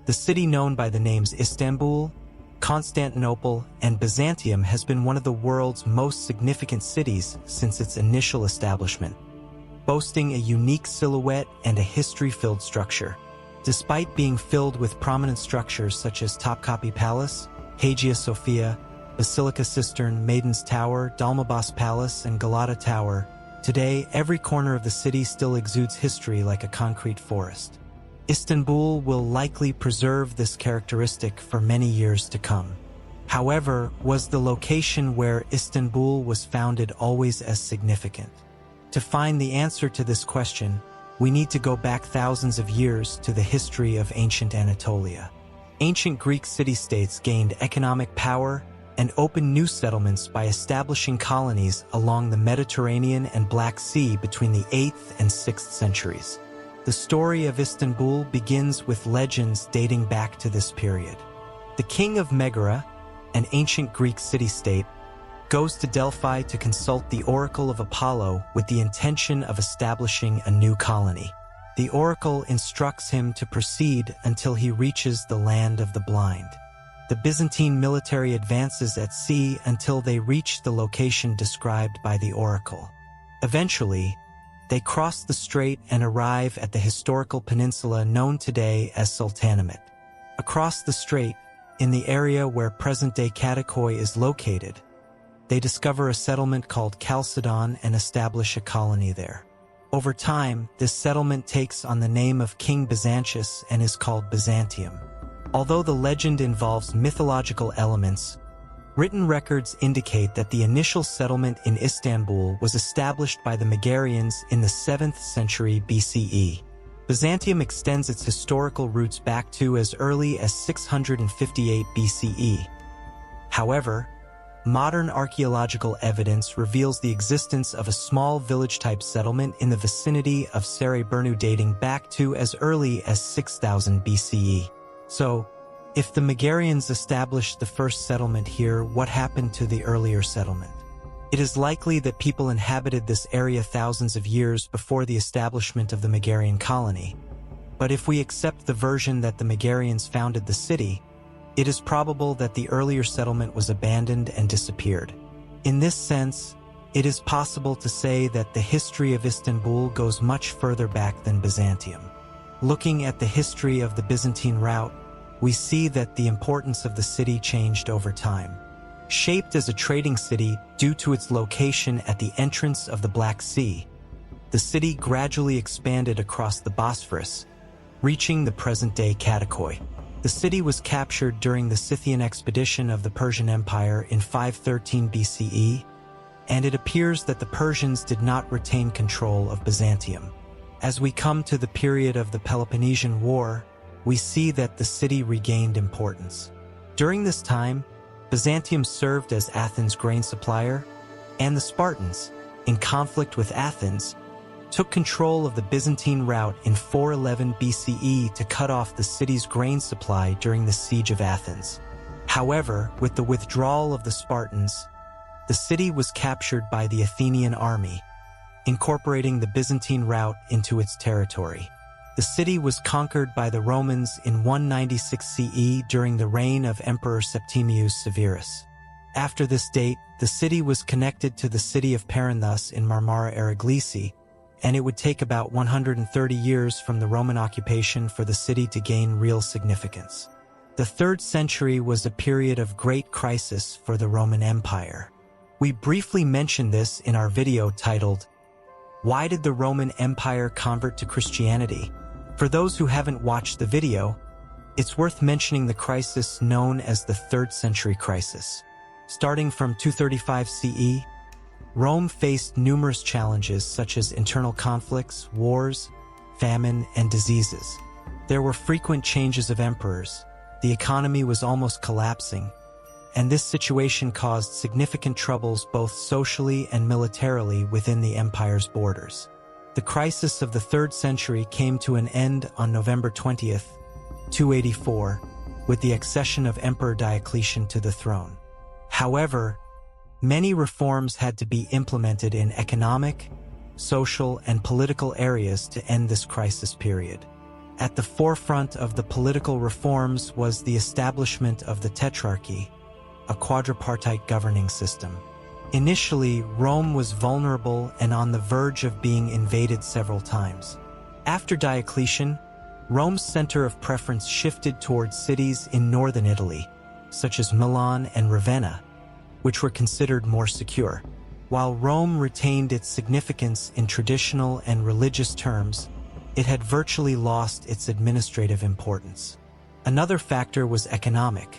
The city known by the names Istanbul, Constantinople, and Byzantium has been one of the world's most significant cities since its initial establishment, boasting a unique silhouette and a history-filled structure. Despite being filled with prominent structures such as Topkapi Palace, Hagia Sophia, Basilica Cistern, Maiden's Tower, Dolmabahce Palace, and Galata Tower, today every corner of the city still exudes history like a concrete forest. Istanbul will likely preserve this characteristic for many years to come. However, was the location where Istanbul was founded always as significant? To find the answer to this question, we need to go back thousands of years to the history of ancient Anatolia. Ancient Greek city-states gained economic power and opened new settlements by establishing colonies along the Mediterranean and Black Sea between the 8th and 6th centuries. The story of Istanbul begins with legends dating back to this period. The king of Megara, an ancient Greek city-state, goes to Delphi to consult the oracle of Apollo with the intention of establishing a new colony. The oracle instructs him to proceed until he reaches the land of the blind. The Byzantine military advances at sea until they reach the location described by the oracle. Eventually, they cross the strait and arrive at the historical peninsula known today as Sultanahmet. Across the strait, in the area where present-day Kadıköy is located, they discover a settlement called Chalcedon and establish a colony there. Over time, this settlement takes on the name of King Byzantius and is called Byzantium. Although the legend involves mythological elements, written records indicate that the initial settlement in Istanbul was established by the Megarians in the 7th century BCE. Byzantium extends its historical roots back to as early as 658 BCE. However, modern archaeological evidence reveals the existence of a small village-type settlement in the vicinity of Sarayburnu dating back to as early as 6000 BCE. So, if the Megarians established the first settlement here, what happened to the earlier settlement? It is likely that people inhabited this area thousands of years before the establishment of the Megarian colony. But if we accept the version that the Megarians founded the city, it is probable that the earlier settlement was abandoned and disappeared. In this sense, it is possible to say that the history of Istanbul goes much further back than Byzantium. Looking at the history of the Byzantine route, we see that the importance of the city changed over time. Shaped as a trading city due to its location at the entrance of the Black Sea, the city gradually expanded across the Bosphorus, reaching the present-day Kadıköy. The city was captured during the Scythian expedition of the Persian Empire in 513 BCE, and it appears that the Persians did not retain control of Byzantium. As we come to the period of the Peloponnesian War, we see that the city regained importance. During this time, Byzantium served as Athens' grain supplier, and the Spartans, in conflict with Athens, took control of the Byzantine route in 411 BCE to cut off the city's grain supply during the siege of Athens. However, with the withdrawal of the Spartans, the city was captured by the Athenian army, incorporating the Byzantine route into its territory. The city was conquered by the Romans in 196 CE during the reign of Emperor Septimius Severus. After this date, the city was connected to the city of Perinthus in Marmara Araglisi, and it would take about 130 years from the Roman occupation for the city to gain real significance. The 3rd century was a period of great crisis for the Roman Empire. We briefly mentioned this in our video titled, "Why did the Roman Empire convert to Christianity?" For those who haven't watched the video, it's worth mentioning the crisis known as the 3rd century crisis. Starting from 235 CE, Rome faced numerous challenges such as internal conflicts, wars, famine, and diseases. There were frequent changes of emperors, the economy was almost collapsing, and this situation caused significant troubles both socially and militarily within the empire's borders. The crisis of the 3rd century came to an end on November 20th, 284, with the accession of Emperor Diocletian to the throne. However, many reforms had to be implemented in economic, social, and political areas to end this crisis period. At the forefront of the political reforms was the establishment of the Tetrarchy, a quadripartite governing system. Initially, Rome was vulnerable and on the verge of being invaded several times. After Diocletian, Rome's center of preference shifted towards cities in northern Italy, such as Milan and Ravenna, which were considered more secure. While Rome retained its significance in traditional and religious terms, it had virtually lost its administrative importance. Another factor was economic.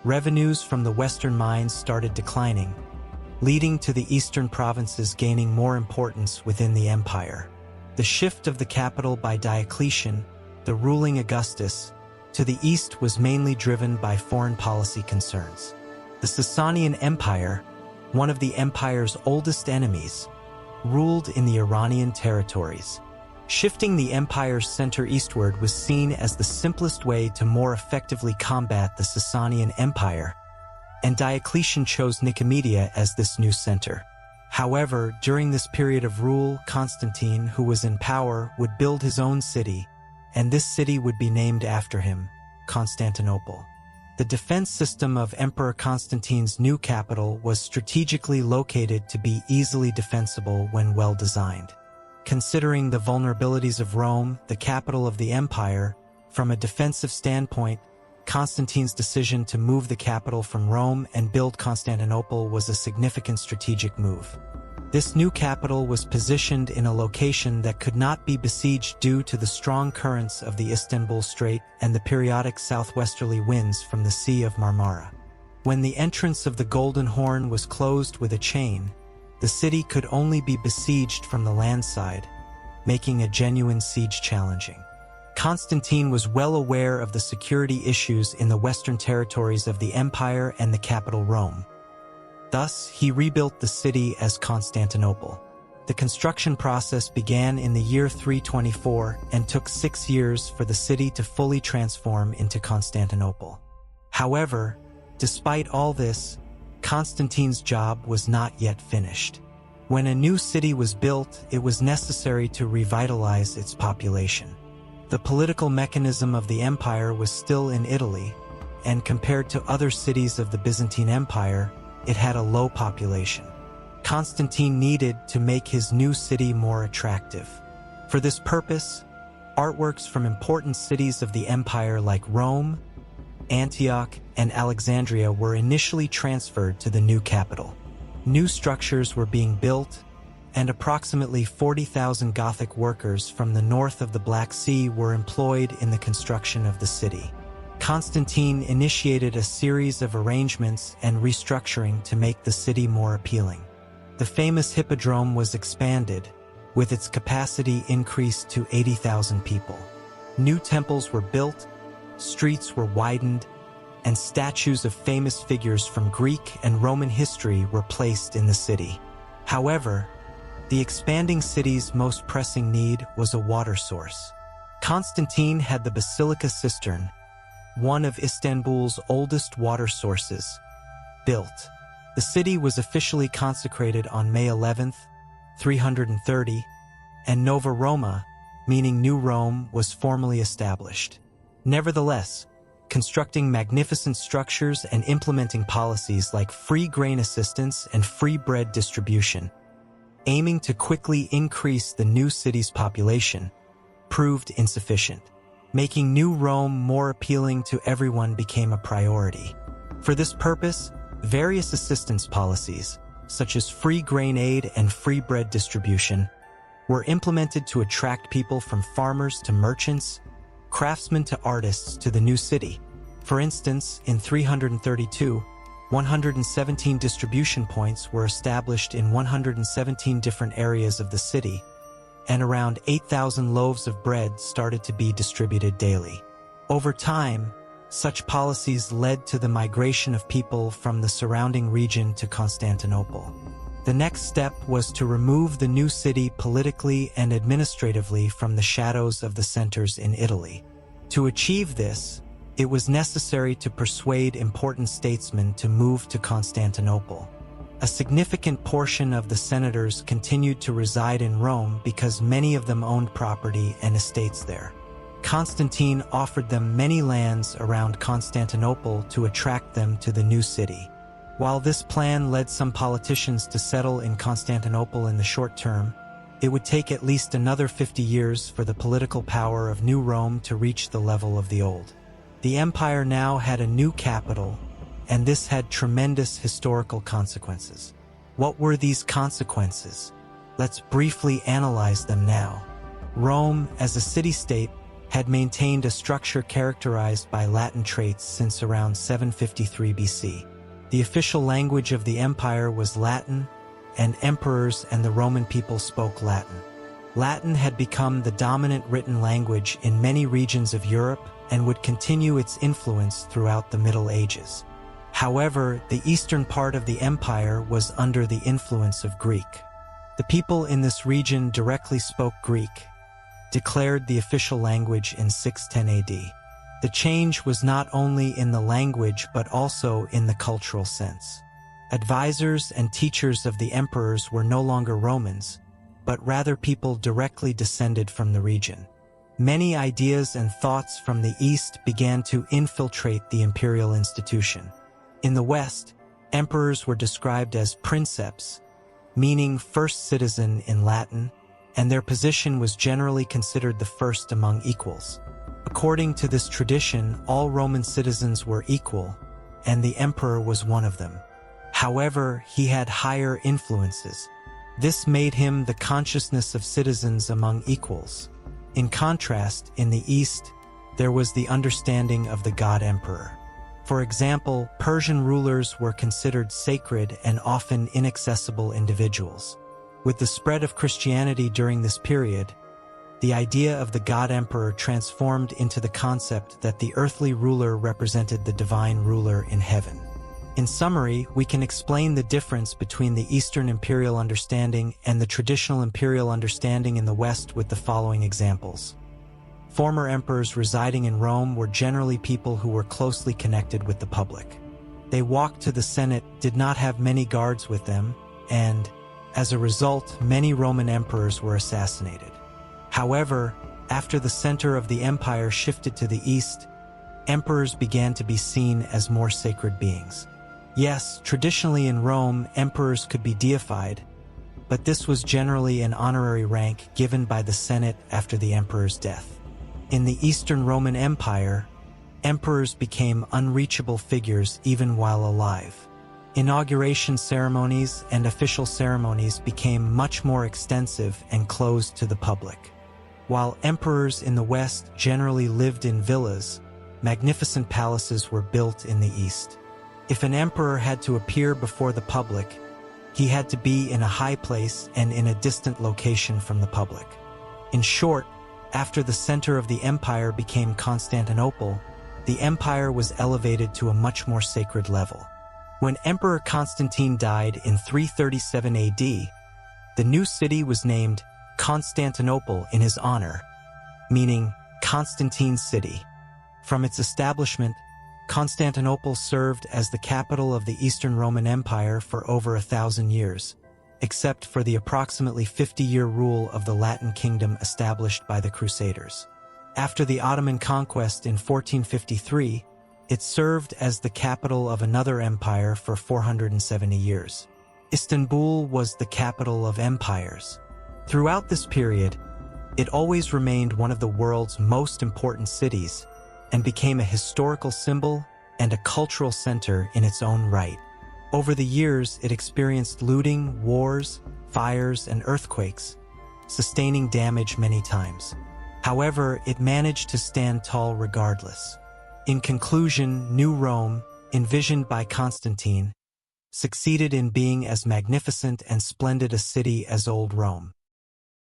Revenues from the western mines started declining, leading to the eastern provinces gaining more importance within the empire. The shift of the capital by Diocletian, the ruling Augustus, to the east was mainly driven by foreign policy concerns. The Sasanian Empire, one of the empire's oldest enemies, ruled in the Iranian territories. Shifting the empire's center eastward was seen as the simplest way to more effectively combat the Sasanian Empire, and Diocletian chose Nicomedia as this new center. However, during this period of rule, Constantine, who was in power, would build his own city, and this city would be named after him, Constantinople. The defense system of Emperor Constantine's new capital was strategically located to be easily defensible when well designed. Considering the vulnerabilities of Rome, the capital of the empire, from a defensive standpoint, Constantine's decision to move the capital from Rome and build Constantinople was a significant strategic move. This new capital was positioned in a location that could not be besieged due to the strong currents of the Istanbul Strait and the periodic southwesterly winds from the Sea of Marmara. When the entrance of the Golden Horn was closed with a chain, the city could only be besieged from the land side, making a genuine siege challenging. Constantine was well aware of the security issues in the western territories of the empire and the capital Rome. Thus, he rebuilt the city as Constantinople. The construction process began in the year 324 and took 6 years for the city to fully transform into Constantinople. However, despite all this, Constantine's job was not yet finished. When a new city was built, it was necessary to revitalize its population. The political mechanism of the empire was still in Italy, and compared to other cities of the Byzantine Empire, it had a low population. Constantine needed to make his new city more attractive. For this purpose, artworks from important cities of the empire like Rome, Antioch, and Alexandria were initially transferred to the new capital. New structures were being built, and approximately 40,000 Gothic workers from the north of the Black Sea were employed in the construction of the city. Constantine initiated a series of arrangements and restructuring to make the city more appealing. The famous Hippodrome was expanded, with its capacity increased to 80,000 people. New temples were built, streets were widened, and statues of famous figures from Greek and Roman history were placed in the city. However, the expanding city's most pressing need was a water source. Constantine had the Basilica Cistern, one of Istanbul's oldest water sources, built. The city was officially consecrated on May 11th, 330, and Nova Roma, meaning New Rome, was formally established. Nevertheless, constructing magnificent structures and implementing policies like free grain assistance and free bread distribution, aiming to quickly increase the new city's population, proved insufficient. Making New Rome more appealing to everyone became a priority. For this purpose, various assistance policies, such as free grain aid and free bread distribution, were implemented to attract people from farmers to merchants, craftsmen to artists to the new city. For instance, in 332, 117 distribution points were established in 117 different areas of the city, and around 8,000 loaves of bread started to be distributed daily. Over time, such policies led to the migration of people from the surrounding region to Constantinople. The next step was to remove the new city politically and administratively from the shadows of the centers in Italy. To achieve this, it was necessary to persuade important statesmen to move to Constantinople. A significant portion of the senators continued to reside in Rome because many of them owned property and estates there. Constantine offered them many lands around Constantinople to attract them to the new city. While this plan led some politicians to settle in Constantinople in the short term, it would take at least another 50 years for the political power of New Rome to reach the level of the old. The empire now had a new capital, and this had tremendous historical consequences. What were these consequences? Let's briefly analyze them now. Rome, as a city-state, had maintained a structure characterized by Latin traits since around 753 BC. The official language of the empire was Latin, and emperors and the Roman people spoke Latin. Latin had become the dominant written language in many regions of Europe and would continue its influence throughout the Middle Ages. However, the eastern part of the empire was under the influence of Greek. The people in this region directly spoke Greek, declared the official language in 610 AD. The change was not only in the language but also in the cultural sense. Advisors and teachers of the emperors were no longer Romans, but rather people directly descended from the region. Many ideas and thoughts from the East began to infiltrate the imperial institution. In the West, emperors were described as princeps, meaning first citizen in Latin, and their position was generally considered the first among equals. According to this tradition, all Roman citizens were equal, and the emperor was one of them. However, he had higher influences. This made him the consciousness of citizens among equals. In contrast, in the East, there was the understanding of the god emperor. For example, Persian rulers were considered sacred and often inaccessible individuals. With the spread of Christianity during this period, the idea of the god emperor transformed into the concept that the earthly ruler represented the divine ruler in heaven. In summary, we can explain the difference between the Eastern imperial understanding and the traditional imperial understanding in the West with the following examples. Former emperors residing in Rome were generally people who were closely connected with the public. They walked to the Senate, did not have many guards with them, and, as a result, many Roman emperors were assassinated. However, after the center of the empire shifted to the east, emperors began to be seen as more sacred beings. Yes, traditionally in Rome, emperors could be deified, but this was generally an honorary rank given by the Senate after the emperor's death. In the Eastern Roman Empire, emperors became unreachable figures even while alive. Inauguration ceremonies and official ceremonies became much more extensive and closed to the public. While emperors in the West generally lived in villas, magnificent palaces were built in the East. If an emperor had to appear before the public, he had to be in a high place and in a distant location from the public. In short, after the center of the empire became Constantinople, the empire was elevated to a much more sacred level. When Emperor Constantine died in 337 AD, the new city was named Constantinople in his honor, meaning Constantine's city. From its establishment, Constantinople served as the capital of the Eastern Roman Empire for over 1,000 years, except for the approximately 50-year rule of the Latin kingdom established by the Crusaders. After the Ottoman conquest in 1453, it served as the capital of another empire for 470 years. Istanbul was the capital of empires. Throughout this period, it always remained one of the world's most important cities and became a historical symbol and a cultural center in its own right. Over the years, it experienced looting, wars, fires, and earthquakes, sustaining damage many times. However, it managed to stand tall regardless. In conclusion, New Rome, envisioned by Constantine, succeeded in being as magnificent and splendid a city as Old Rome.